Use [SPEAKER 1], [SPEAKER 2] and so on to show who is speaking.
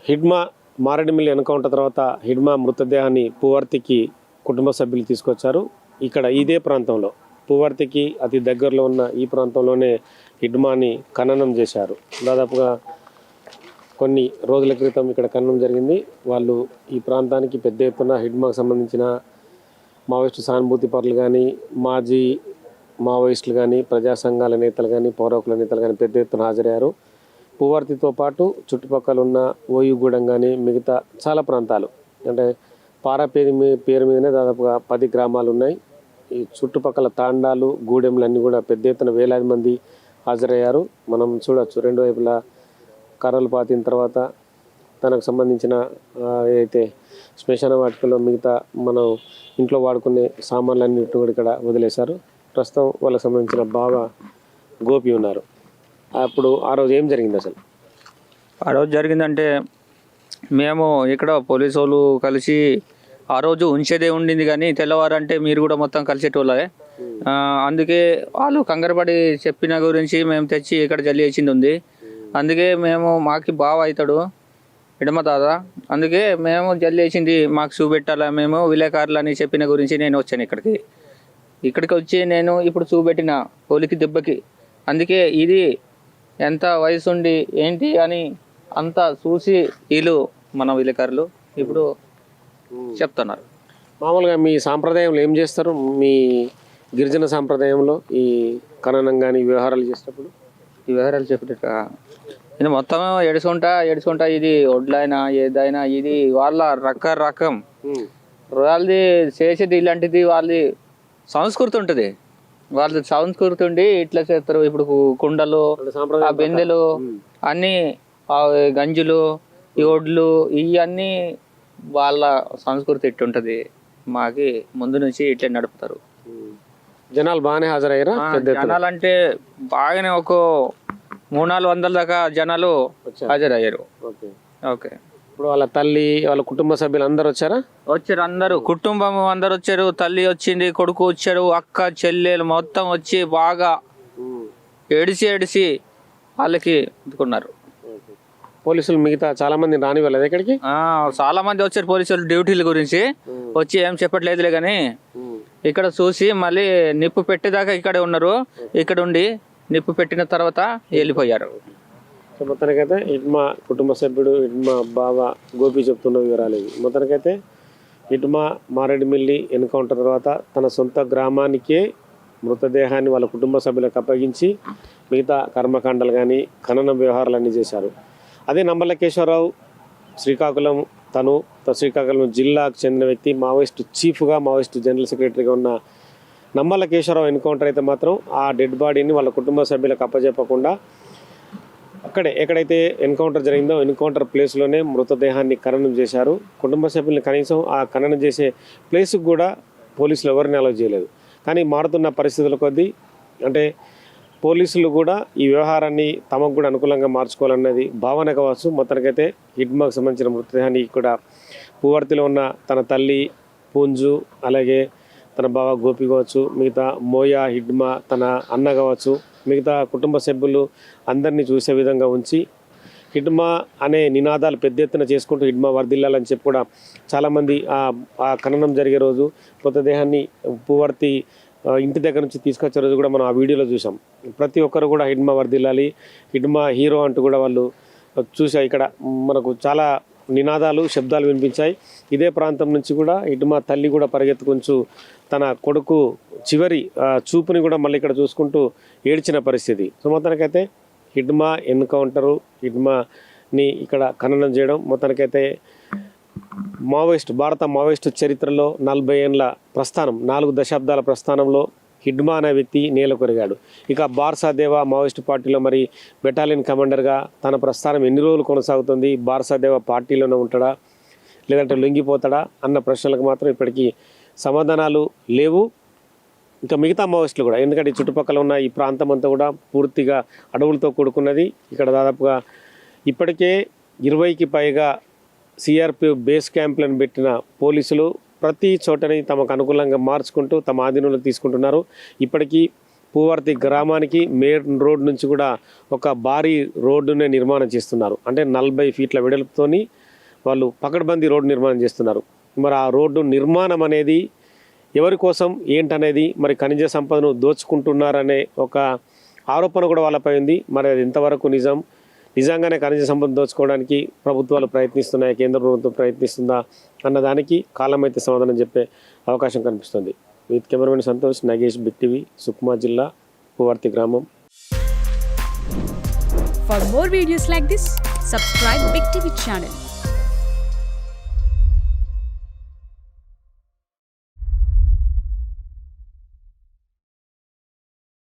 [SPEAKER 1] Hidma Maredumilli encounter తర్వాత హిడ్మా మృతదేహాన్ని పువర్తికి కుటుంబ సభ్యులు తీసుకొచ్చారు. ఇక్కడ ఇదే ప్రాంతంలో పువర్తికి అతి దగ్గరలో ఉన్న ఈ ప్రాంతంలోనే హిడ్మాని ఖననం చేశారు. దాదాపుగా కొన్ని రోజుల క్రితం ఇక్కడ ఖననం జరిగింది. వాళ్ళు ఈ ప్రాంతానికి పెద్ద ఎత్తున హిడ్మాకు సంబంధించిన మావోయిస్టు సానుభూతి పరులు కానీ, మాజీ మావోయిస్టులు కానీ, ప్రజా సంఘాల నేతలు కానీ, పౌరకుల నేతలు కానీ పెద్ద ఎత్తున హాజరయ్యారు. పువర్తితో పాటు చుట్టుపక్కల ఉన్న ఓయుగూడెం కానీ మిగతా చాలా ప్రాంతాలు అంటే పారా పేరు మీదనే దాదాపుగా 10 గ్రామాలు ఉన్నాయి. ఈ చుట్టుపక్కల తాండాలు గూడెంలు అన్నీ కూడా పెద్ద ఎత్తున వేలాది మంది హాజరయ్యారు. మనం చూడొచ్చు రెండు వైపులా కర్రలు పాతిన తర్వాత తనకు సంబంధించిన ఏదైతే శ్మశాన వాటికలో మిగతా మనం ఇంట్లో వాడుకునే సామాన్లన్నింటిని కూడా ఇక్కడ వదిలేశారు. ప్రస్తుతం వాళ్ళకి సంబంధించిన బావ గోపి ఉన్నారు. అప్పుడు ఆ రోజు ఏం జరిగింది అసలు?
[SPEAKER 2] ఆ రోజు జరిగిందంటే మేము ఇక్కడ పోలీసు వాళ్ళు కలిసి ఆ రోజు ఉంచేదే ఉండింది, కానీ తెల్లవారంటే మీరు కూడా మొత్తం కలిసేటోళ్ళే. అందుకే వాళ్ళు కంగారుపడి చెప్పిన గురించి మేము తెచ్చి ఇక్కడ జల్లి వేసింది ఉంది. అందుకే మేము మాకి బావ అవుతాడు హిడ్మా తాత, అందుకే మేము జల్లి వేసింది మాకు చూపెట్టాలా, మేము విలేకరులు అని చెప్పిన గురించి నేను వచ్చాను ఇక్కడికి వచ్చి నేను ఇప్పుడు చూపెట్టిన పోలికి దెబ్బకి. అందుకే ఇది ఎంత వయసు ఉండి ఏంటి అని అంతా చూసి వీళ్ళు మన విలేకరులు ఇప్పుడు చెప్తున్నారు.
[SPEAKER 1] మామూలుగా మీ సాంప్రదాయంలో ఏం చేస్తారు? మీ గిరిజన సాంప్రదాయంలో ఈ ఖననం కానీ వ్యవహారాలు చేసేటప్పుడు
[SPEAKER 2] ఈ వ్యవహారాలు చెప్పేట ఇది మొత్తం ఏడుచుకుంటా ఇది ఒడ్లైనా ఏదైనా ఇది వాళ్ళ రకం వాళ్ళది చేసేది ఇలాంటిది వాళ్ళది సంస్కృతి ఉంటుంది. వాళ్ళ సంస్కృతి ఉండి ఇట్లా చేస్తారు. ఇప్పుడు కుండలు, ఆ బెందెలు అన్నీ, గంజులు, ఈ ఒడ్లు ఇవన్నీ వాళ్ళ సంస్కృతి ఇట్టుంటది. మాకి ముందు నుంచి ఇట్లా నడుపుతారు.
[SPEAKER 1] జనాలు బాగానే హాజరయ్యారా?
[SPEAKER 2] జనాలు అంటే బాగానే ఒక 300-400 దాకా జనాలు హాజరయ్యారు. ఓకే.
[SPEAKER 1] ఇప్పుడు వాళ్ళ తల్లి వాళ్ళ కుటుంబ సభ్యులు అందరు వచ్చారా?
[SPEAKER 2] వచ్చారు, అందరూ కుటుంబం అందరు వచ్చారు. తల్లి వచ్చింది, కొడుకు వచ్చారు, అక్క చెల్లెలు మొత్తం వచ్చి బాగా ఏడిసి వాళ్ళకి అందుకున్నారు.
[SPEAKER 1] పోలీసులు మిగతా చాలా మంది రాని వెళ్ళదు ఇక్కడికి.
[SPEAKER 2] చాలా మంది వచ్చారు పోలీసులు డ్యూటీల గురించి వచ్చి ఏం చెప్పట్లేదులే, కానీ ఇక్కడ చూసి మళ్ళీ నిప్పు పెట్టేదాకా ఇక్కడే ఉన్నారు. ఇక్కడ ఉండి నిప్పు పెట్టిన తర్వాత వెళ్ళిపోయారు.
[SPEAKER 1] సో మొత్తానికైతే హిడ్మా కుటుంబ సభ్యుడు హిడ్మా బావ గోపి చెప్తున్న వివరాలు ఇవి. మొత్తానికైతే హిడ్మా మారేడుమిల్లి ఎన్కౌంటర్ తర్వాత తన సొంత గ్రామానికే మృతదేహాన్ని వాళ్ళ కుటుంబ సభ్యులకు అప్పగించి మిగతా కర్మకాండలు కానీ ఖనన వ్యవహారాలన్నీ చేశారు. అదే నంబలకేశ్వరరావు శ్రీకాకుళం శ్రీకాకుళం జిల్లాకు చెందిన వ్యక్తి, మావోయిస్టు చీఫ్గా మావోయిస్టు జనరల్ సెక్రటరీగా ఉన్న నంబలకేశ్వరరావు ఎన్కౌంటర్ అయితే మాత్రం ఆ డెడ్ బాడీని వాళ్ళ కుటుంబ సభ్యులకు అప్పచెప్పకుండా ఎక్కడైతే ఎన్కౌంటర్ జరిగిందో ఎన్కౌంటర్ ప్లేస్లోనే మృతదేహాన్ని ఖననం చేశారు. కుటుంబ సభ్యుల్ని కనీసం ఆ ఖననం చేసే ప్లేస్కి కూడా పోలీసులు ఎవరిని అలౌ చేయలేదు. కానీ మారుతున్న పరిస్థితుల కొద్దీ అంటే పోలీసులు కూడా ఈ వ్యవహారాన్ని తమకు కూడా అనుకూలంగా మార్చుకోవాలన్నది భావన కావచ్చు. మొత్తానికైతే హిడ్మాకు సంబంధించిన మృతదేహాన్ని కూడా పువర్తిలో ఉన్న తన తల్లి పూంజు, అలాగే తన బావ గోపి కావచ్చు, మిగతా మోయా హిడ్మా తన అన్న కావచ్చు, మిగతా కుటుంబ సభ్యులు అందరినీ చూసే విధంగా ఉంచి హిడ్మా అనే నినాదాలు పెద్ద ఎత్తున చేసుకుంటూ హిడ్మా వర్ధిల్లాలని చెప్పి కూడా చాలామంది ఆ ఖననం జరిగే రోజు మృతదేహాన్ని పువర్తి ఇంటి దగ్గర నుంచి తీసుకొచ్చే రోజు కూడా మనం ఆ వీడియోలో చూసాం. ప్రతి ఒక్కరు కూడా హిడ్మా వర్ధిల్లాలి, హిడ్మా హీరో అంటూ కూడా వాళ్ళు చూసా. ఇక్కడ మనకు చాలా నినాదాలు శబ్దాలు వినిపించాయి. ఇదే ప్రాంతం నుంచి కూడా హిడ్మా తల్లి కూడా పరిగెత్తుకుంటూ తన కొడుకు చివరి చూపుని కూడా మళ్ళీ ఇక్కడ చూసుకుంటూ ఏడ్చిన పరిస్థితి. సో మొత్తానికైతే హిడ్మా ఎన్కౌంటరు, హిడ్మాని ఇక్కడ ఖననం చేయడం మొత్తానికైతే భారత మావోయిస్టు చరిత్రలో 40 ఏళ్ళ ప్రస్థానం, 4 దశాబ్దాల ప్రస్థానంలో హిడ్మా అనే వ్యక్తి నేల కొరిగాడు. ఇక బార్సాదేవా మావోయిస్టు పార్టీలో మరి బెటాలియన్ కమాండర్గా తన ప్రస్థానం ఎన్ని రోజులు కొనసాగుతుంది? బార్సాదేవా పార్టీలోనే ఉంటాడా లేదంటే లొంగిపోతాడా అన్న ప్రశ్నలకు మాత్రం ఇప్పటికీ సమాధానాలు లేవు. ఇంకా మిగతా మావోయిస్టులు కూడా, ఎందుకంటే ఈ చుట్టుపక్కల ఉన్న ఈ ప్రాంతం అంతా కూడా పూర్తిగా అడవులతో కూడుకున్నది. ఇక్కడ దాదాపుగా ఇప్పటికే 20కి పైగా సిఆర్పిఎఫ్ బేస్ క్యాంపులను పెట్టిన పోలీసులు ప్రతి చోటని తమకు అనుకూలంగా మార్చుకుంటూ తమ ఆధీనంలో తీసుకుంటున్నారు. ఇప్పటికీ పూవర్తి గ్రామానికి మెయిన్ రోడ్ నుంచి కూడా ఒక భారీ రోడ్డునే నిర్మాణం చేస్తున్నారు. అంటే 40 ఫీట్ల వెడల్పుతోని వాళ్ళు పకడ్బందీ రోడ్డు నిర్మాణం చేస్తున్నారు. మరి ఆ రోడ్డు నిర్మాణం అనేది ఎవరి కోసం ఏంటనేది, మరి ఖనిజ సంపదను దోచుకుంటున్నారనే ఒక ఆరోపణ కూడా వాళ్ళపై ఉంది. మరి అది ఎంతవరకు నిజంగానే ఖనిజ సంపదను దోచుకోవడానికి ప్రభుత్వాలు ప్రయత్నిస్తున్నాయి, కేంద్ర ప్రభుత్వం ప్రయత్నిస్తుందా అన్నదానికి కాలం అయితే సమాధానం చెప్పే అవకాశం కనిపిస్తుంది. With cameraman Santosh, Nagesh, big TV, Sukma జిల్లా, పూవర్తి గ్రామం.
[SPEAKER 3] For more videos like this, subscribe Big TV channel.